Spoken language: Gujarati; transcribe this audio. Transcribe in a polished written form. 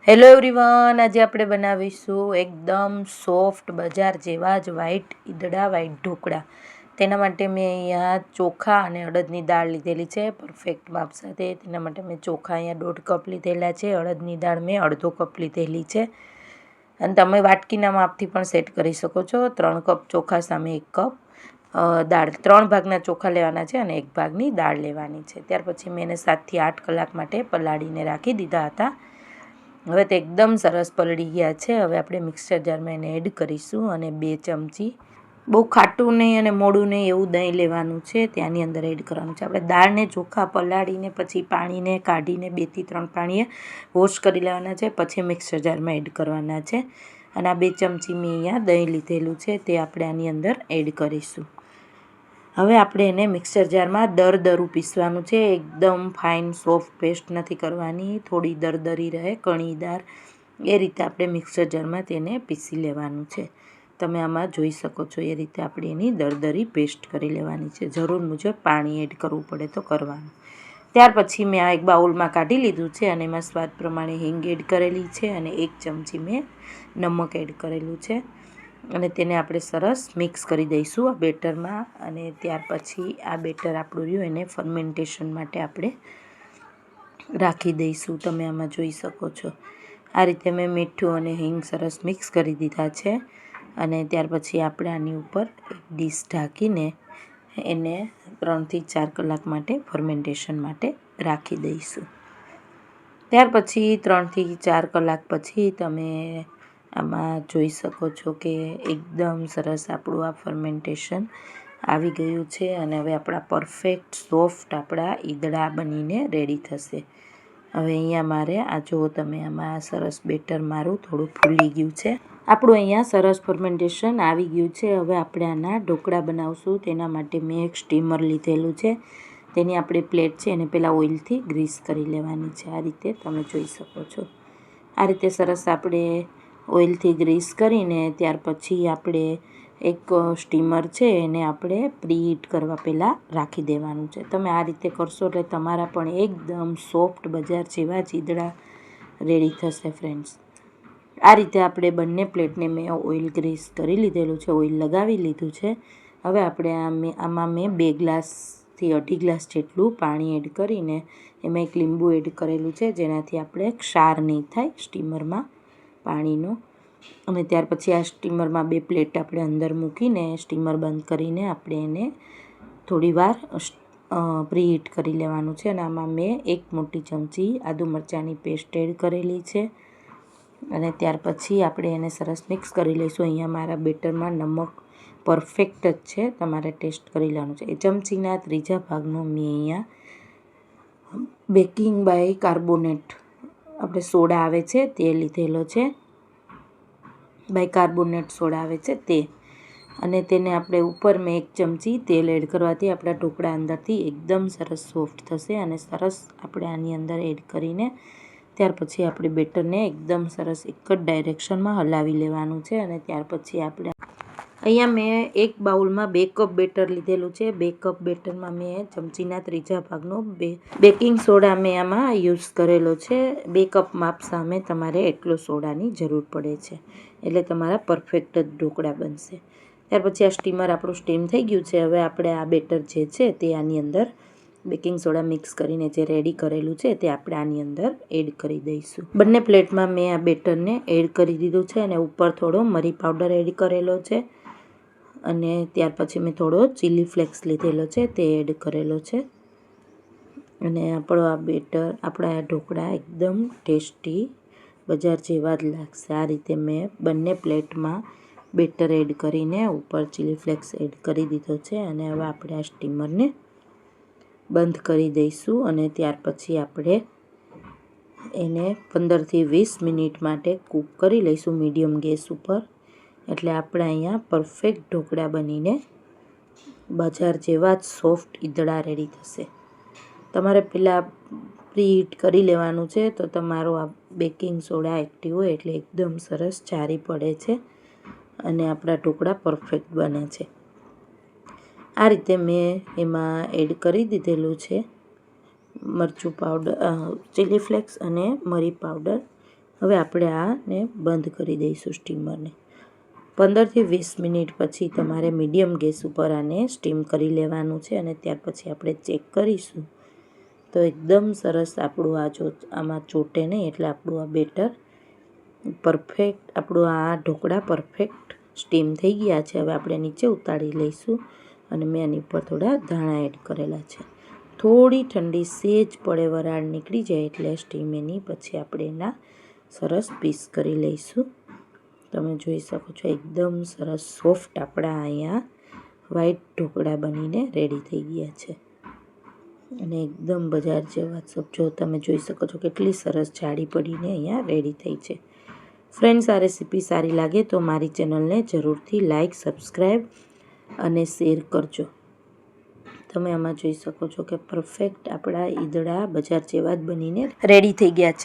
હેલો એવરીવન, આજે આપણે બનાવીશું એકદમ સોફ્ટ બજાર જેવા જ વ્હાઈટ ઢોકળા. તેના માટે મેં અહીંયા ચોખા અને અડદની દાળ લીધેલી છે પરફેક્ટ માપ સાથે. તેના માટે મેં ચોખા અહીંયા 1.5 કપ લીધેલા છે, અડદની દાળ મેં અડધો કપ લીધેલી છે. અને તમે વાટકીના માપથી પણ સેટ કરી શકો છો. 3 કપ ચોખા સામે 1 કપ દાળ, 3 ભાગના ચોખા લેવાના છે અને 1 ભાગની દાળ લેવાની છે. ત્યાર પછી મેં એને 7 થી 8 કલાક માટે પલાળીને રાખી દીધા હતા. હવે તે એકદમ સરસ પલળી ગયા છે. હવે આપણે મિક્સર જારમાં એને એડ કરીશું અને 2 ચમચી, બહુ ખાટું નહીં અને મોડું નહીં એવું દહીં લેવાનું છે, ત્યાંની અંદર એડ કરવાનું છે. આપણે દાળને ચોખા પલાળીને પછી પાણીને કાઢીને 2 થી 3 પાણીએ વોશ કરી લેવાના છે, પછી મિક્સર જારમાં એડ કરવાના છે. અને આ 2 ચમચી મેં અહીંયા દહીં લીધેલું છે, તે આપણે આની અંદર એડ કરીશું. હવે આપણે એને મિક્સર જારમાં દરદરું પીસવાનું છે. એકદમ ફાઇન સોફ્ટ પેસ્ટ નથી કરવાની, થોડી દરદરી રહે કણીદાર, એ રીતે આપણે મિક્સર જારમાં તેને પીસી લેવાનું છે. તમે આમાં જોઈ શકો છો એ રીતે આપણે એની દરદરી પેસ્ટ કરી લેવાની છે. જરૂર મુજબ પાણી એડ કરવું પડે તો કરવાનું. ત્યાર પછી મેં આ એક બાઉલમાં કાઢી લીધું છે અને એમાં સ્વાદ પ્રમાણે હિંગ એડ કરેલી છે અને 1 ચમચી મેં નમક એડ કરેલું છે. અને તેને આપણે સરસ મિક્સ કરી દઈશું આ બેટરમાં. અને ત્યાર પછી આ બેટર આપણું રહ્યું એને ફર્મેન્ટેશન માટે આપણે રાખી દઈશું. તમે આમાં જોઈ શકો છો આ રીતે મેં મીઠું અને હિંગ સરસ મિક્સ કરી દીધા છે. અને ત્યાર પછી આપણે આની ઉપર એક ડીશ ઢાંકીને એને 3 થી 4 કલાક માટે ફર્મેન્ટેશન માટે રાખી દઈશું. ત્યાર પછી 3 થી 4 કલાક પછી તમે આમાં જોઈ શકો છો કે એકદમ સરસ આપણું આ ફર્મેન્ટેશન આવી ગયું છે. અને હવે આપણા પરફેક્ટ સોફ્ટ આપણા ઈદડા બનીને રેડી થશે. હવે અહીંયા મારે આ જુઓ તમે, આમાં સરસ બેટર મારું થોડું ફૂલી ગયું છે. આપણું અહીંયા સરસ ફર્મેન્ટેશન આવી ગયું છે. હવે આપણે આના ઢોકળા બનાવશું. તેના માટે મેં એક સ્ટીમર લીધેલું છે. તેની આપણે પ્લેટ છે એને પહેલાં ઓઇલથી ગ્રીસ કરી લેવાની છે. આ રીતે તમે જોઈ શકો છો. આ રીતે સરસ આપણે ઓઇલથી ગ્રીસ કરીને ત્યાર પછી આપણે એક સ્ટીમર છે એને આપણે પ્રીહીટ કરવા પહેલાં રાખી દેવાનું છે. તમે આ રીતે કરશો એટલે તમારા પણ એકદમ સોફ્ટ બજાર જેવા જ ઈદડા રેડી થશે ફ્રેન્ડ્સ. આ રીતે આપણે બંને પ્લેટને મેં ઓઇલ ગ્રીસ કરી લીધેલું છે, ઓઇલ લગાવી લીધું છે. હવે આપણે આમાં મેં 2 ગ્લાસથી 2.5 ગ્લાસ જેટલું પાણી એડ કરીને એમાં એક લીંબુ એડ કરેલું છે, જેનાથી આપણે ક્ષાર નહીં થાય સ્ટીમરમાં પાણીનો. અને ત્યાર પછી આ સ્ટીમરમાં 2 પ્લેટ આપણે અંદર મૂકીને સ્ટીમર બંધ કરીને આપણે એને થોડી વાર પ્રીહીટ કરી લેવાનું છે. અને આમાં મેં 1 મોટી ચમચી આદુ મરચાંની પેસ્ટ એડ કરેલી છે. અને ત્યાર પછી આપણે એને સરસ મિક્સ કરી લઈશું. અહીંયા મારા બેટરમાં નમક પરફેક્ટ જ છે, તમારે ટેસ્ટ કરી લેવાનું છે. એ ચમચીના 3જા ભાગનો મેં અહીંયા બેકિંગ બાય કાર્બોનેટ આપણે સોડા આવે છે તે લીધેલો છે, બાયકાર્બોનેટ સોડા આવે છે તે. અને તેને આપણે ઉપર મેં 1 ચમચી તેલ એડ કરવાથી આપણા ઢોકળા અંદરથી એકદમ સરસ સોફ્ટ થશે. અને સરસ આપણે આની અંદર એડ કરીને ત્યાર પછી આપણે બેટરને એકદમ સરસ એક જ ડાયરેક્શનમાં હલાવી લેવાનું છે. અને ત્યાર પછી આપણે અહીંયા મેં એક બાઉલમાં 2 કપ બેટર લીધેલું છે. 2 કપ બેટરમાં મેં ચમચીના 3જા ભાગનો બેકિંગ સોડા મેં આમાં યુઝ કરેલો છે. 2 કપ માપ સામે તમારે એટલો સોડાની જરૂર પડે છે, એટલે તમારા પરફેક્ટ જ ઢોકળા બનશે. ત્યાર પછી આ સ્ટીમર આપણું સ્ટીમ થઈ ગયું છે. હવે આપણે આ બેટર જે છે તે આની અંદર બેકિંગ સોડા મિક્સ કરીને જે રેડી કરેલું છે તે આપણે આની અંદર એડ કરી દઈશું. બંને પ્લેટમાં મેં આ બેટરને એડ કરી દીધું છે અને ઉપર થોડો મરી પાવડર એડ કરેલો છે. અને ત્યાર પછી મેં થોડો ચીલી ફ્લેક્સ લીધેલો છે તે એડ કરેલો છે. અને આપણો આ બેટર, આપણા ઢોકળા એકદમ ટેસ્ટી બજાર જેવા જ લાગશે. આ રીતે મેં બંને પ્લેટમાં બેટર એડ કરીને ઉપર ચીલી ફ્લેક્સ એડ કરી દીધો છે. અને હવે આપણે આ સ્ટીમરને બંધ કરી દઈશું. અને ત્યાર પછી આપણે એને 15 થી 20 મિનિટ માટે કૂક કરી લઈશું મીડિયમ ગેસ ઉપર. એટલે આપણા અહીંયા પરફેક્ટ ઢોકળા બનીને બજાર જેવા જ સોફ્ટ ઈદડા રેડી થશે. તમારે પહેલાં પ્રીહીટ કરી લેવાનું છે તો તમારો આ બેકિંગ સોડા એક્ટિવ હોય એટલે એકદમ સરસ ચારી પડે છે અને આપણા ઢોકળા પરફેક્ટ બને છે. આ રીતે મેં એમાં એડ કરી દીધેલું છે મરચું પાવડર, ચીલી ફ્લેક્સ અને મરી પાવડર. હવે આપણે આને બંધ કરી દઈશું સ્ટીમરને. 15થી 20 મિનિટ પછી તમારે મીડિયમ ગેસ ઉપર આને સ્ટીમ કરી લેવાનું છે અને ત્યાર પછી આપણે ચેક કરીશું તો એકદમ સરસ આપણું આ જો આમાં ચોટે નહીં એટલે આપણું આ બેટર પરફેક્ટ, આપણું આ ઢોકળા પરફેક્ટ સ્ટીમ થઈ ગયા છે. હવે આપણે નીચે ઉતારી લઈશું અને મેં આની ઉપર થોડા ધાણા એડ કરેલા છે. થોડી ઠંડી સેજ પડે, વરાળ નીકળી જાય એટલે સ્ટીમ એની પછી આપણે એના સરસ પીસ કરી લઈશું. તમે જોઈ શકો છો એકદમ સરસ સોફ્ટ આપણા અહીંયા વ્હાઈટ ઢોકળા બનીને રેડી થઈ ગયા છે અને એકદમ બજાર જેવા જો તમે જોઈ શકો છો કેટલી સરસ જાડી પડીને અહીંયા રેડી થઈ છે. ફ્રેન્ડ્સ, આ રેસીપી સારી લાગે તો મારી ચેનલને જરૂરથી લાઇક, સબસ્ક્રાઈબ અને શેર કરજો. તમે આમાં જોઈ શકો છો કે પરફેક્ટ આપણા ઈદડા બજાર જેવા જ બનીને રેડી થઈ ગયા છે.